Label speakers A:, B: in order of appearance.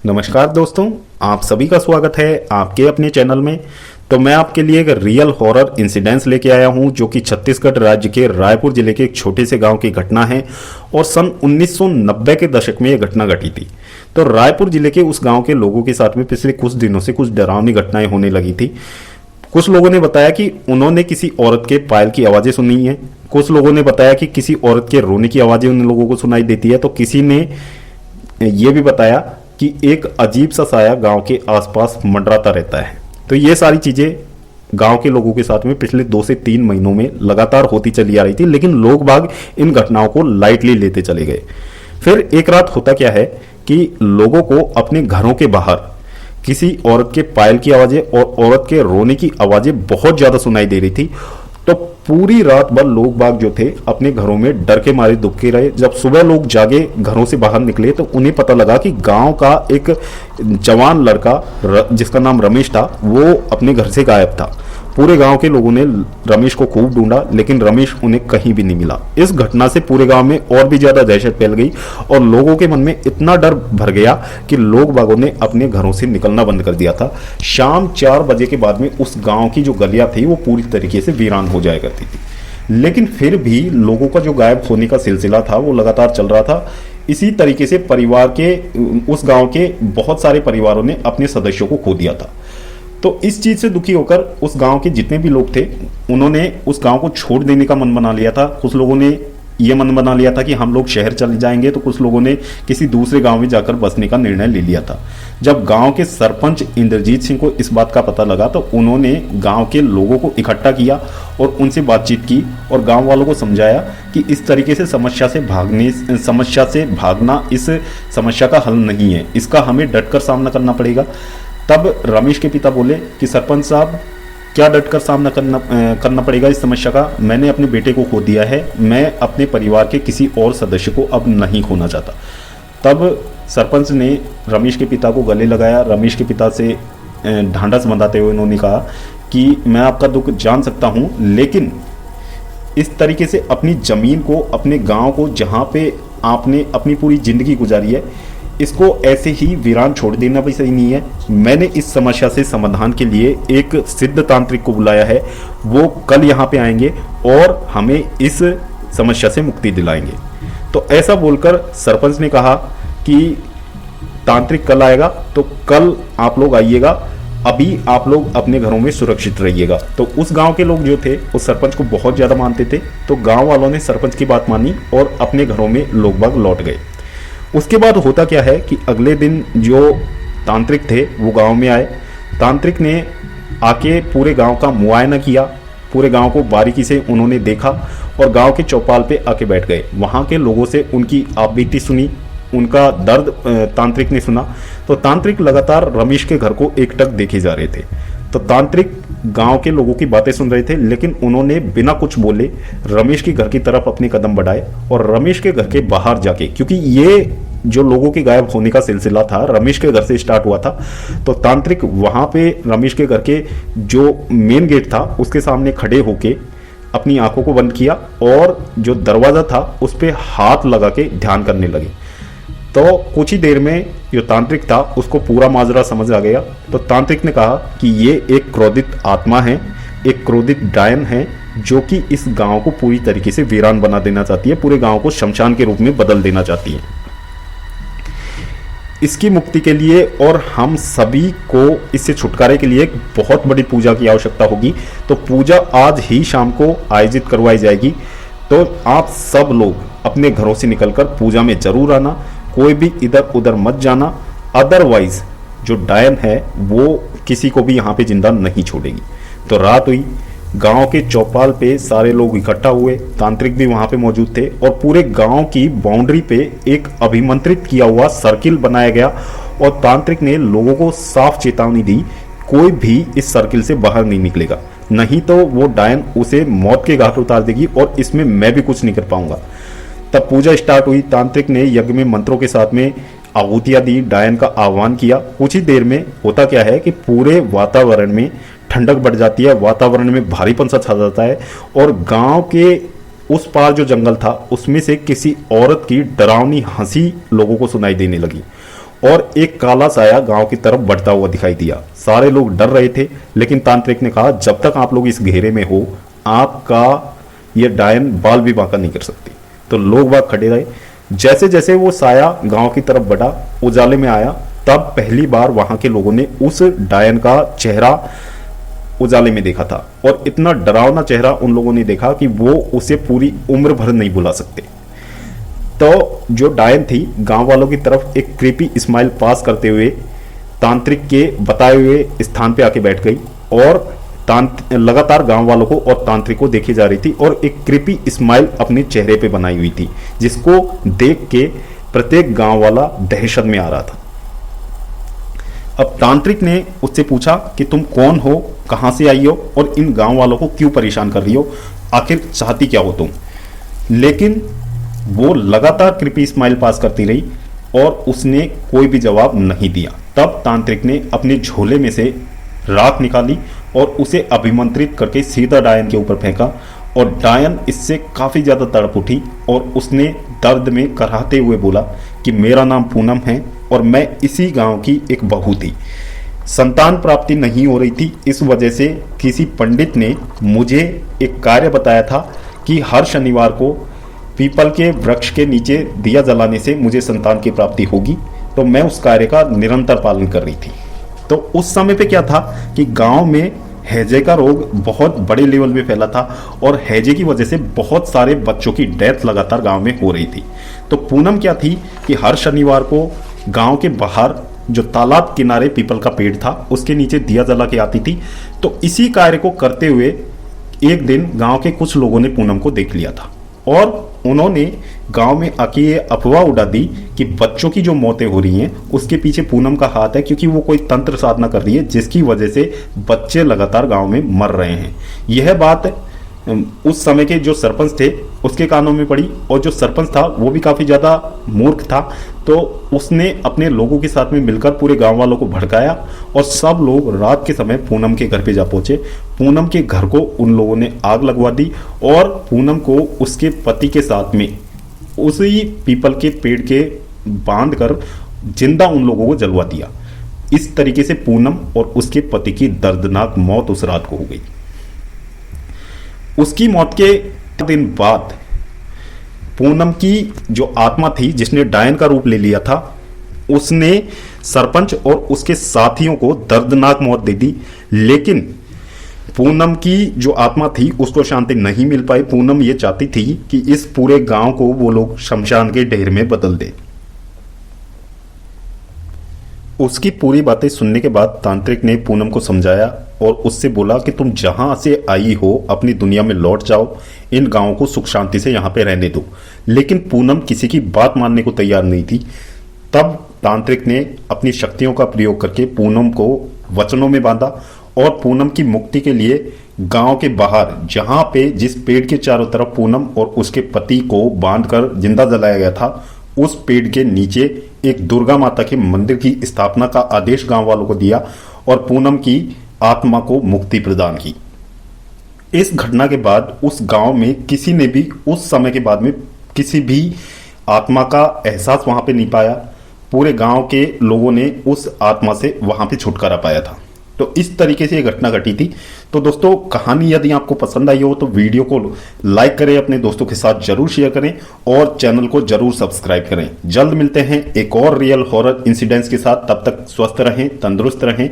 A: नमस्कार दोस्तों, आप सभी का स्वागत है आपके अपने चैनल में। तो मैं आपके लिए एक रियल हॉरर इंसिडेंस लेके आया हूं जो कि छत्तीसगढ़ राज्य के रायपुर जिले के एक छोटे से गांव की घटना है और सन 1990 के दशक में यह घटना घटी थी। तो रायपुर जिले के उस गांव के लोगों के साथ में पिछले कुछ दिनों से कुछ डरावनी घटनाएं होने लगी थी। कुछ लोगों ने बताया कि उन्होंने किसी औरत के पायल की आवाजें सुनी है। कुछ लोगों ने बताया कि किसी औरत के रोने की आवाजें उन लोगों को सुनाई देती है। तो किसी ने यह भी बताया कि एक अजीब सा साया गांव के आसपास मंडराता रहता है। तो ये सारी चीजें गांव के लोगों के साथ में पिछले 2 से 3 महीनों में लगातार होती चली आ रही थी, लेकिन लोग बाग इन घटनाओं को लाइटली लेते चले गए। फिर एक रात होता क्या है कि लोगों को अपने घरों के बाहर किसी औरत के पायल की आवाजें और औरत के रोने की आवाजें बहुत ज्यादा सुनाई दे रही थी। तो पूरी रात भर लोग बाग जो थे अपने घरों में डर के मारे दुबके रहे। जब सुबह लोग जागे, घरों से बाहर निकले, तो उन्हें पता लगा कि गांव का एक जवान लड़का जिसका नाम रमेश था वो अपने घर से गायब था। पूरे गांव के लोगों ने रमेश को खूब ढूंढा, लेकिन रमेश उन्हें कहीं भी नहीं मिला। इस घटना से पूरे गांव में और भी ज्यादा दहशत फैल गई और लोगों के मन में इतना डर भर गया कि लोग बागों ने अपने घरों से निकलना बंद कर दिया था। शाम 4 बजे के बाद में उस गांव की जो गलियां थी वो पूरी तरीके से वीरान हो जाया करती थी। लेकिन फिर भी लोगों का जो गायब होने का सिलसिला था वो लगातार चल रहा था। इसी तरीके से परिवार के उस गांव के बहुत सारे परिवारों ने अपने सदस्यों को खो दिया था। तो इस चीज से दुखी होकर उस गांव के जितने भी लोग थे उन्होंने उस गांव को छोड़ देने का मन बना लिया था। कुछ लोगों ने ये मन बना लिया था कि हम लोग शहर चले जाएंगे, तो कुछ लोगों ने किसी दूसरे गांव में जाकर बसने का निर्णय ले लिया था। जब गांव के सरपंच इंद्रजीत सिंह को इस बात का पता लगा तो उन्होंने गांव के लोगों को इकट्ठा किया और उनसे बातचीत की और गांव वालों को समझाया कि इस तरीके से समस्या से भागना इस समस्या का हल नहीं है, इसका हमें डटकर सामना करना पड़ेगा। तब रमेश के पिता बोले कि सरपंच साहब, क्या डटकर सामना करना पड़ेगा इस समस्या का? मैंने अपने बेटे को खो दिया है, मैं अपने परिवार के किसी और सदस्य को अब नहीं खोना चाहता। तब सरपंच ने रमेश के पिता को गले लगाया। रमेश के पिता से ढांढस बंधाते हुए उन्होंने कहा कि मैं आपका दुख जान सकता हूं, लेकिन इस तरीके से अपनी जमीन को, अपने गांव को, जहां पे आपने अपनी पूरी जिंदगी गुजारी है, इसको ऐसे ही वीरान छोड़ देना भी सही नहीं है। मैंने इस समस्या से समाधान के लिए एक सिद्ध तांत्रिक को बुलाया है, वो कल यहाँ पे आएंगे और हमें इस समस्या से मुक्ति दिलाएंगे। तो ऐसा बोलकर सरपंच ने कहा कि तांत्रिक कल आएगा, तो कल आप लोग आइएगा, अभी आप लोग अपने घरों में सुरक्षित रहिएगा। तो उस गांव के लोग जो थे उस सरपंच को बहुत ज्यादा मानते थे, तो गांव वालों ने सरपंच की बात मानी और अपने घरों में लोग बाग लौट गए। उसके बाद होता क्या है कि अगले दिन जो तांत्रिक थे वो गांव में आए। तांत्रिक ने आके पूरे गांव का मुआयना किया, पूरे गांव को बारीकी से उन्होंने देखा और गांव के चौपाल पे आके बैठ गए। वहां के लोगों से उनकी आपबीती सुनी, उनका दर्द तांत्रिक ने सुना। तो तांत्रिक लगातार रमेश के घर को एकटक देखे जा रहे थे। तो तांत्रिक गांव के लोगों की बातें सुन रहे थे, लेकिन उन्होंने बिना कुछ बोले रमेश के घर की तरफ अपने कदम बढ़ाए और रमेश के घर के बाहर जाके, क्योंकि ये जो लोगों के गायब होने का सिलसिला था रमेश के घर से स्टार्ट हुआ था, तो तांत्रिक वहां पे रमेश के घर के जो मेन गेट था उसके सामने खड़े होके अपनी आंखों को बंद किया और जो दरवाजा था उस पर हाथ लगा के ध्यान करने लगे। तो कुछ ही देर में जो तांत्रिक था उसको पूरा माजरा समझ आ गया। तो तांत्रिक ने कहा कि ये एक क्रोधित आत्मा है, एक क्रोधित डायन है जो कि इस गांव को पूरी तरीके से वीरान बना देना चाहती है, पूरे गांव को शमशान के रूप में बदल देना चाहती है। इसकी मुक्ति के लिए और हम सभी को इससे छुटकारे के लिए एक बहुत बड़ी पूजा की आवश्यकता होगी। तो पूजा आज ही शाम को आयोजित करवाई जाएगी। तो आप सब लोग अपने घरों से निकलकर पूजा में जरूर आना, कोई भी इधर उधर मत जाना, अदरवाइज जो डायन है वो किसी को भी यहाँ पे जिंदा नहीं छोड़ेगी। तो रात हुई, गांव के चौपाल पे सारे लोग इकट्ठा हुए, तांत्रिक भी वहां पे मौजूद थे और पूरे गांव की बाउंड्री पे एक अभिमंत्रित किया हुआ सर्किल बनाया गया और तांत्रिक ने लोगों को साफ चेतावनी दी, कोई भी इस सर्किल से बाहर नहीं निकलेगा, नहीं तो वो डायन उसे मौत के घाट उतार देगी और इसमें मैं भी कुछ नहीं कर पाऊंगा। तब पूजा स्टार्ट हुई। तांत्रिक ने यज्ञ में मंत्रों के साथ में आहुतियां दी, डायन का आह्वान किया। कुछ ही देर में होता क्या है कि पूरे वातावरण में ठंडक बढ़ जाती है, वातावरण में भारीपन सा छा जाता है और गांव के उस पार जो जंगल था उसमें से किसी औरत की डरावनी हंसी लोगों को सुनाई देने लगी और एक काला साया गांव की तरफ बढ़ता हुआ दिखाई दिया। सारे लोग डर रहे थे, लेकिन तांत्रिक ने कहा जब तक आप लोग इस घेरे में हो आपका ये डायन बाल भी बांका नहीं कर सकती। तो लोग बाग खड़े रहे। जैसे जैसे वो साया गांव की तरफ बढ़ा, उजाले में आया, तब पहली बार वहां के लोगों ने उस डायन का चेहरा उजाले में देखा था। और इतना डरावना चेहरा उन लोगों ने देखा कि वो उसे पूरी उम्र भर नहीं भुला सकते। तो जो डायन थी गांव वालों की तरफ एक क्रीपी स्माइल पास करते हुए तांत्रिक के बताए हुए स्थान पे आके बैठ गई और लगातार गांव वालों को और तांत्रिक को देखी जा रही थी और एक क्रीपी स्माइल अपने चेहरे पे बनाई हुई थी, जिसको देख के प्रत्येक गांव वाला दहशत में आ रहा था। अब तांत्रिक ने उससे पूछा कि तुम कौन हो, कहां से आई हो और इन गांव वालों को क्यों परेशान कर रही हो, आखिर चाहती क्या हो तुम। लेकिन वो लगातार कृपी स्माइल पास करती रही और उसने कोई भी जवाब नहीं दिया। तब तांत्रिक ने अपने झोले में से राख निकाली और उसे अभिमंत्रित करके सीधा डायन के ऊपर फेंका और डायन इससे काफी ज्यादा तड़प उठी और उसने दर्द में कराहते हुए बोला कि मेरा नाम पूनम है और मैं इसी गांव की एक बहू थी। संतान प्राप्ति नहीं हो रही थी, इस वजह से किसी पंडित ने मुझे एक कार्य बताया था कि हर शनिवार को पीपल के वृक्ष के नीचे दिया जलाने से मुझे संतान की प्राप्ति होगी। तो मैं उस कार्य का निरंतर पालन कर रही थी। तो उस समय पे क्या था कि गांव में हैजे का रोग बहुत बड़े लेवल पे फैला था और हैजे की वजह से बहुत सारे बच्चों की डेथ लगातार गांव में हो रही थी। तो पूनम क्या थी कि हर शनिवार को गांव के बाहर जो तालाब किनारे पीपल का पेड़ था उसके नीचे दिया जला के आती थी। तो इसी कार्य को करते हुए एक दिन गांव के कुछ लोगों ने पूनम को देख लिया था और उन्होंने गांव में आके ये अफवाह उड़ा दी कि बच्चों की जो मौतें हो रही हैं उसके पीछे पूनम का हाथ है, क्योंकि वो कोई तंत्र साधना कर रही है जिसकी वजह से बच्चे लगातार गांव में मर रहे हैं। यह बात उस समय के जो सरपंच थे उसके कानों में पड़ी और जो सरपंच था वो भी काफी ज्यादा मूर्ख था। तो उसने अपने लोगों के साथ में मिलकर पूरे गांव वालों को भड़काया और सब लोग रात के समय पूनम के घर पे जा पहुंचे। पूनम के घर को उन लोगों ने आग लगवा दी और पूनम को उसके पति के साथ में उसी पीपल के पेड़ के बांध कर जिंदा उन लोगों को जलवा दिया। इस तरीके से पूनम और उसके पति की दर्दनाक मौत उस रात को हो गई। उसकी मौत के दिन बाद पूनम की जो आत्मा थी जिसने डायन का रूप ले लिया था उसने सरपंच और उसके साथियों को दर्दनाक मौत दे दी। लेकिन पूनम की जो आत्मा थी उसको शांति नहीं मिल पाई। पूनम ये चाहती थी कि इस पूरे गांव को वो लोग शमशान के ढेर में बदल दे। उसकी पूरी बातें सुनने के बाद तांत्रिक ने पूनम को समझाया और उससे बोला कि तुम जहां से आई हो अपनी दुनिया में लौट जाओ, इन गांवों को सुख शांति से यहां पे रहने दो। लेकिन पूनम किसी की बात मानने को तैयार नहीं थी। तब तांत्रिक ने अपनी शक्तियों का प्रयोग करके पूनम को वचनों में बांधा और पूनम की मुक्ति के लिए गांव के बाहर जहां पे जिस पेड़ के चारों तरफ पूनम और उसके पति को बांधकर जिंदा जलाया गया था उस पेड़ के नीचे एक दुर्गा माता के मंदिर की स्थापना का आदेश गांव वालों को दिया और पूनम की आत्मा को मुक्ति प्रदान की। इस घटना के बाद उस गांव में किसी ने भी उस समय के बाद में किसी भी आत्मा का एहसास वहां पे नहीं पाया। पूरे गांव के लोगों ने उस आत्मा से वहां पे छुटकारा पाया था। तो इस तरीके से ये घटना घटी थी। तो दोस्तों कहानी यदि आपको पसंद आई हो तो वीडियो को लाइक करें, अपने दोस्तों के साथ जरूर शेयर करें और चैनल को जरूर सब्सक्राइब करें। जल्द मिलते हैं एक और रियल हॉरर इंसिडेंट्स के साथ। तब तक स्वस्थ रहें, तंदुरुस्त रहें।